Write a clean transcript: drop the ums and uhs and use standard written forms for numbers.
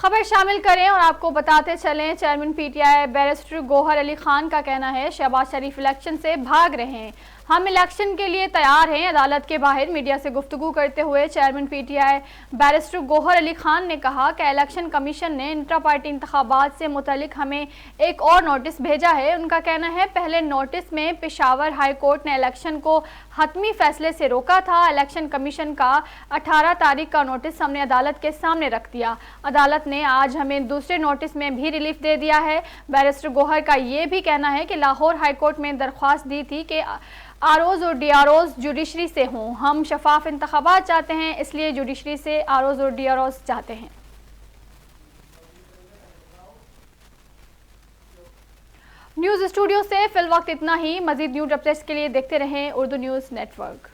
खबर शामिल करें और आपको बताते चलें, chairman PTI barrister Gohar Ali Khan का कहना है शहबाज शरीफ इलेक्शन से भाग रहे हैं, हम इलेक्शन के लिए तैयार हैं। अदालत के बाहर मीडिया से गुफ्तगू करते हुए chairman PTI barrister Gohar Ali Khan ने कहा कि इलेक्शन कमीशन ने इंट्रा पार्टी इंतखाबात से मुतल्लिक हमें एक और नोटिस भेजा है। उनका कहना है पहले नोटिस में पेशावर हाई कोर्ट ने इलेक्शन को हतमी फैसले से रोका था। इलेक्शन कमीशन का 18 तारीख का नोटिस हमने अदालत के सामने रख दिया। अदालत ने आज हमें दूसरे नोटिस में भी रिलीफ दे दिया है। बैरिस्टर गौहर का ये भी कहना है कि लाहौर हाई कोर्ट में दरख्वास्त दी थी कि आरओज और डीआरओज जुडिशरी से हों। हम शफाफ इंतखाबात चाहते हैं, इसलिए जुडिशरी से आरओज और डीआरओज चाहते हैं। न्यूज़ स्टूडियो से फिल वक्त इतना ही। मजीद न्यूज़ अपडेट्स के लिए देखते रहें उर्दू न्यूज़ नेटवर्क।